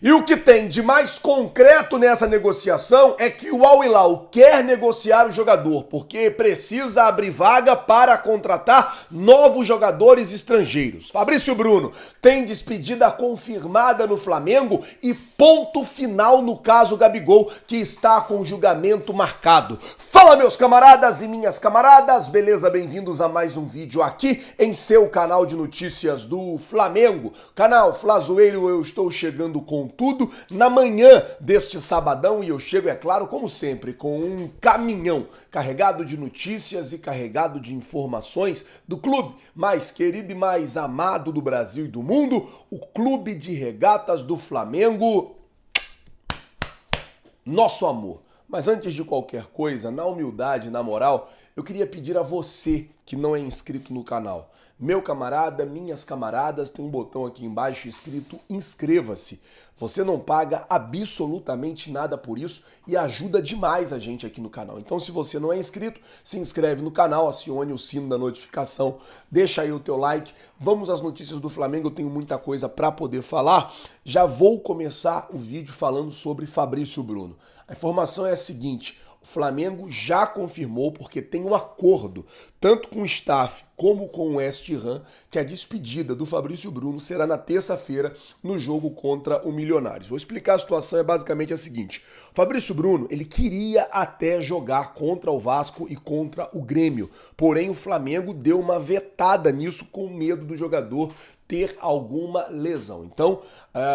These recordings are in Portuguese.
E o que tem de mais concreto nessa negociação é que o Al Hilal quer negociar o jogador, porque precisa abrir vaga para contratar novos jogadores estrangeiros. Fabrício Bruno tem despedida confirmada no Flamengo e ponto final no caso Gabigol, que está com julgamento marcado. Fala, meus camaradas e minhas camaradas, beleza? Bem-vindos a mais um vídeo aqui em seu canal de notícias do Flamengo. Canal Flazoeiro, eu estou chegando com tudo na manhã deste sabadão e eu chego, é claro, como sempre, com um caminhão carregado de notícias e carregado de informações do clube mais querido e mais amado do Brasil e do mundo, o Clube de Regatas do Flamengo, nosso amor. Mas antes de qualquer coisa, na humildade, na moral, eu queria pedir a você que não é inscrito no canal. Meu camarada, minhas camaradas, tem um botão aqui embaixo escrito inscreva-se. Você não paga absolutamente nada por isso e ajuda demais a gente aqui no canal. Então, se você não é inscrito, se inscreve no canal, acione o sino da notificação, deixa aí o teu like. Vamos às notícias do Flamengo, eu tenho muita coisa para poder falar. Já vou começar o vídeo falando sobre Fabrício Bruno. A informação é a seguinte: o Flamengo já confirmou, porque tem um acordo, tanto com o staff como com o West Ham, que a despedida do Fabrício Bruno será na terça-feira no jogo contra o Milionários. Vou explicar a situação, é basicamente a seguinte: o Fabrício Bruno, ele queria até jogar contra o Vasco e contra o Grêmio, porém o Flamengo deu uma vetada nisso com medo do jogador ter alguma lesão. Então,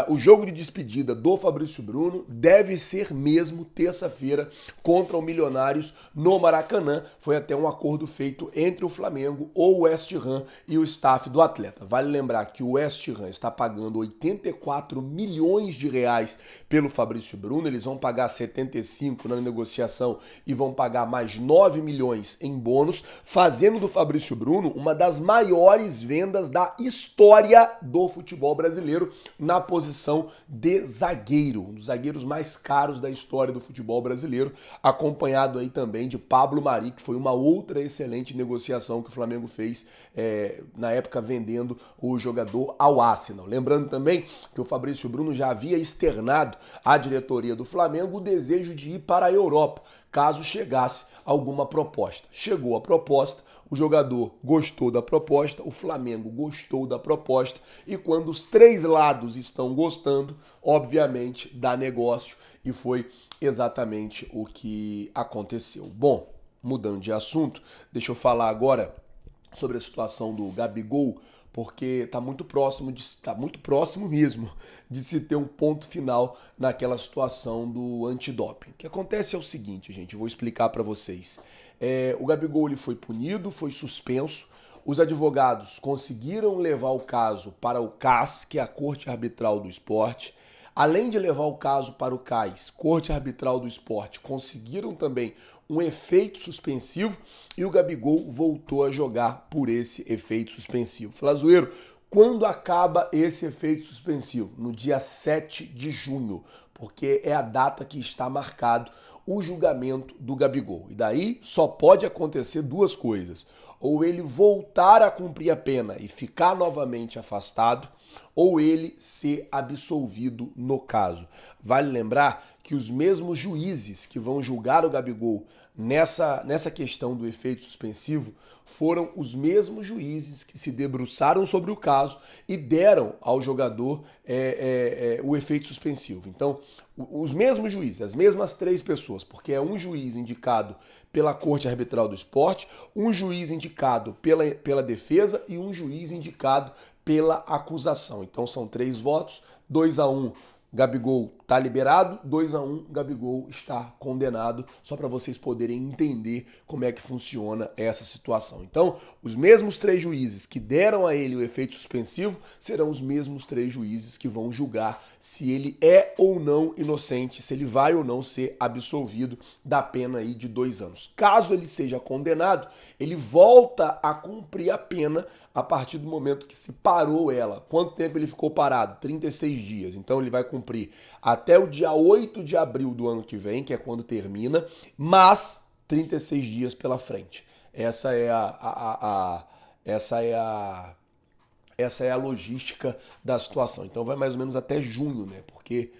o jogo de despedida do Fabrício Bruno deve ser mesmo terça-feira contra o Milionários no Maracanã. Foi até um acordo feito entre o Flamengo, o West Ham e o staff do atleta. Vale lembrar que o West Ham está pagando 84 milhões de reais pelo Fabrício Bruno. Eles vão pagar 75 na negociação e vão pagar mais 9 milhões em bônus, fazendo do Fabrício Bruno uma das maiores vendas da história do futebol brasileiro na posição de zagueiro, um dos zagueiros mais caros da história do futebol brasileiro, acompanhado aí também de Pablo Mari, que foi uma outra excelente negociação que o Flamengo fez na época vendendo o jogador ao Arsenal. Lembrando também que o Fabrício Bruno já havia externado à diretoria do Flamengo o desejo de ir para a Europa, caso chegasse alguma proposta. Chegou a proposta, o jogador gostou da proposta, o Flamengo gostou da proposta e quando os três lados estão gostando, obviamente dá negócio e foi exatamente o que aconteceu. Bom, mudando de assunto, deixa eu falar agora sobre a situação do Gabigol, porque está muito próximo mesmo de se ter um ponto final naquela situação do antidoping. O que acontece é o seguinte, gente, eu vou explicar para vocês. O Gabigol ele foi punido, foi suspenso. Os advogados conseguiram levar o caso para o CAS, que é a Corte Arbitral do Esporte. Além de levar o caso para o CAS, Corte Arbitral do Esporte, conseguiram também um efeito suspensivo e o Gabigol voltou a jogar por esse efeito suspensivo. Flazoeiro, quando acaba esse efeito suspensivo? No dia 7 de junho, porque é a data que está marcado o julgamento do Gabigol. E daí só pode acontecer duas coisas: ou ele voltar a cumprir a pena e ficar novamente afastado, ou ele ser absolvido no caso. Vale lembrar que os mesmos juízes que vão julgar o Gabigol nessa questão do efeito suspensivo foram os mesmos juízes que se debruçaram sobre o caso e deram ao jogador o efeito suspensivo. Então, os mesmos juízes, as mesmas três pessoas, porque é um juiz indicado pela Corte Arbitral do Esporte, um juiz indicado pela defesa e um juiz indicado pela acusação. Então são 3 votos, 2-1, Gabigol está liberado, 2-1, Gabigol está condenado, só para vocês poderem entender como é que funciona essa situação. Então, os mesmos 3 juízes que deram a ele o efeito suspensivo serão os mesmos 3 juízes que vão julgar se ele é ou não inocente, se ele vai ou não ser absolvido da pena aí de 2 anos. Caso ele seja condenado, ele volta a cumprir a pena a partir do momento que se parou ela. Quanto tempo ele ficou parado? 36 dias. Então ele vai cumprir até o dia 8 de abril do ano que vem, que é quando termina, mas 36 dias pela frente. Essa é a Essa é a logística da situação. Então vai mais ou menos até junho, né? Porque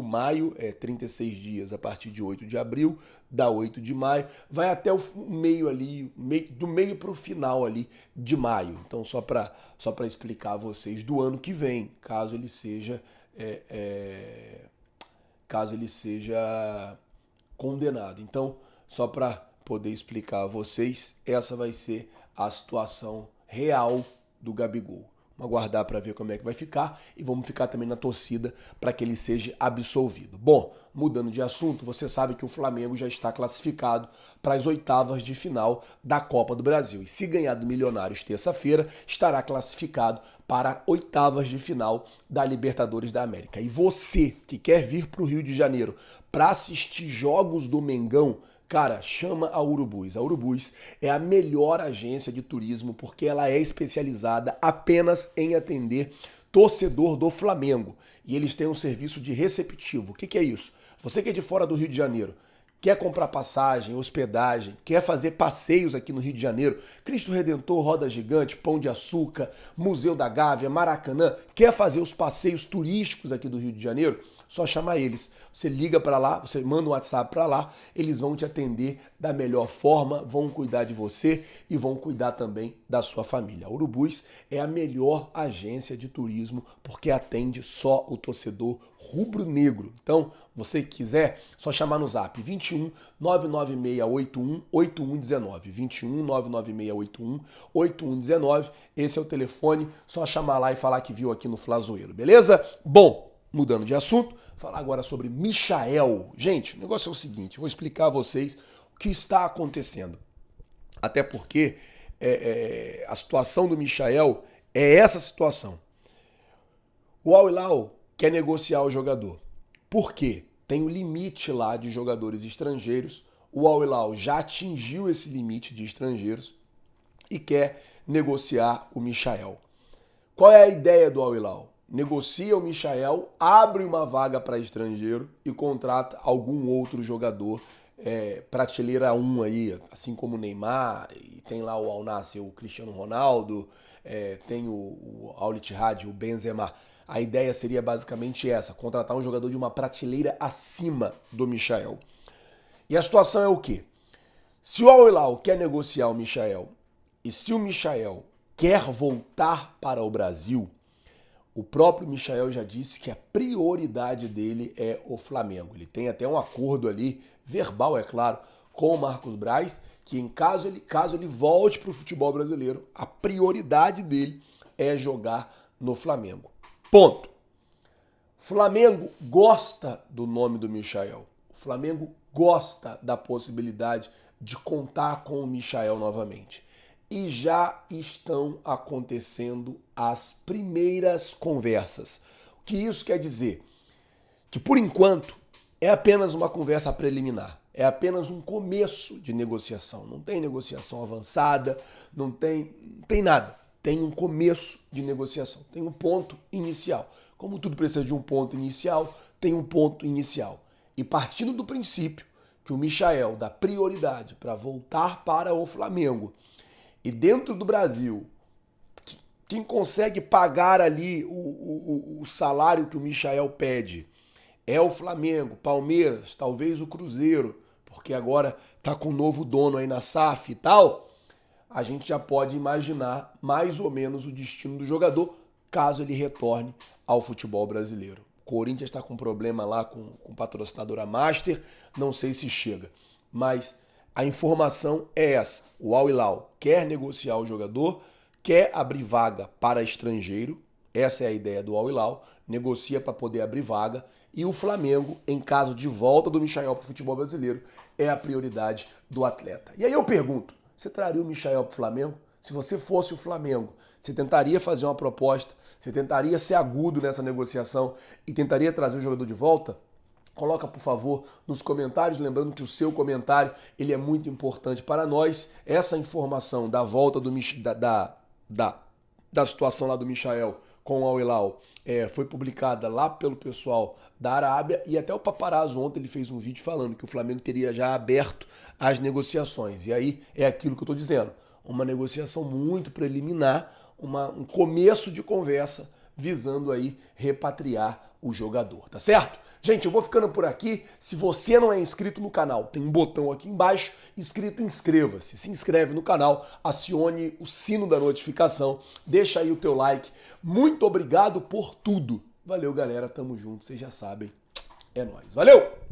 maio é 36 dias a partir de 8 de abril, dá 8 de maio, vai até o meio ali, do meio para o final ali de maio. Então só para explicar a vocês do ano que vem, caso ele seja condenado. Então, só para poder explicar a vocês, essa vai ser a situação real do Gabigol. Vamos aguardar para ver como é que vai ficar e vamos ficar também na torcida para que ele seja absolvido. Bom, mudando de assunto, você sabe que o Flamengo já está classificado para as oitavas de final da Copa do Brasil. E se ganhar do Milionários terça-feira, estará classificado para oitavas de final da Libertadores da América. E você que quer vir para o Rio de Janeiro para assistir jogos do Mengão, cara, chama a Urubus. A Urubus é a melhor agência de turismo porque ela é especializada apenas em atender torcedor do Flamengo. E eles têm um serviço de receptivo. O que é isso? Você que é de fora do Rio de Janeiro, quer comprar passagem, hospedagem, quer fazer passeios aqui no Rio de Janeiro, Cristo Redentor, Roda Gigante, Pão de Açúcar, Museu da Gávea, Maracanã, quer fazer os passeios turísticos aqui do Rio de Janeiro? Só chamar eles. Você liga para lá, você manda um WhatsApp para lá, eles vão te atender da melhor forma, vão cuidar de você e vão cuidar também da sua família. A Urubus é a melhor agência de turismo porque atende só o torcedor rubro-negro. Então, você que quiser, só chamar no Zap 21 99681 8119. 21 99681 8119. Esse é o telefone, só chamar lá e falar que viu aqui no Flazoeiro, beleza? Bom, mudando de assunto, falar agora sobre Michael. Gente, o negócio é o seguinte, eu vou explicar a vocês o que está acontecendo. Até porque a situação do Michael é essa situação. O Al Hilal quer negociar o jogador. Por quê? Tem um limite lá de jogadores estrangeiros. O Al Hilal já atingiu esse limite de estrangeiros e quer negociar o Michael. Qual é a ideia do Al Hilal? Negocia o Michael, abre uma vaga para estrangeiro e contrata algum outro jogador, prateleira 1 aí, assim como o Neymar, e tem lá o Al Nassr, o Cristiano Ronaldo, tem o Al Ittihad, o Benzema. A ideia seria basicamente essa, contratar um jogador de uma prateleira acima do Michael. E a situação é o quê? Se o Al Hilal quer negociar o Michael e se o Michael quer voltar para o Brasil, o próprio Michael já disse que a prioridade dele é o Flamengo. Ele tem até um acordo ali, verbal é claro, com o Marcos Braz, que em caso ele volte para o futebol brasileiro, a prioridade dele é jogar no Flamengo. Ponto. Flamengo gosta do nome do Michael. O Flamengo gosta da possibilidade de contar com o Michael novamente. E já estão acontecendo as primeiras conversas. O que isso quer dizer? Que por enquanto é apenas uma conversa preliminar, é apenas um começo de negociação. Não tem negociação avançada, não tem nada. Tem um começo de negociação, tem um ponto inicial. Como tudo precisa de um ponto inicial, tem um ponto inicial. E partindo do princípio que o Michael dá prioridade para voltar para o Flamengo, e dentro do Brasil, quem consegue pagar ali o salário que o Michael pede é o Flamengo, Palmeiras, talvez o Cruzeiro, porque agora tá com um novo dono aí na SAF e tal, a gente já pode imaginar mais ou menos o destino do jogador caso ele retorne ao futebol brasileiro. O Corinthians está com um problema lá com patrocinadora Master, não sei se chega, mas a informação é essa. O Al Hilal quer negociar o jogador, quer abrir vaga para estrangeiro. Essa é a ideia do Al Hilal. Negocia para poder abrir vaga. E o Flamengo, em caso de volta do Michael para o futebol brasileiro, é a prioridade do atleta. E aí eu pergunto, você traria o Michael para o Flamengo? Se você fosse o Flamengo, você tentaria fazer uma proposta? Você tentaria ser agudo nessa negociação e tentaria trazer o jogador de volta? Coloca, por favor, nos comentários, lembrando que o seu comentário ele é muito importante para nós. Essa informação da volta da situação lá do Michael com o Al Hilal foi publicada lá pelo pessoal da Arábia e até o Paparazzo ontem ele fez um vídeo falando que o Flamengo teria já aberto as negociações. E aí é aquilo que eu estou dizendo, uma negociação muito preliminar, um começo de conversa visando aí repatriar o jogador, tá certo? Gente, eu vou ficando por aqui. Se você não é inscrito no canal, tem um botão aqui embaixo escrito inscreva-se. Se inscreve no canal, acione o sino da notificação, deixa aí o teu like. Muito obrigado por tudo. Valeu, galera, tamo junto, vocês já sabem. É nóis. Valeu!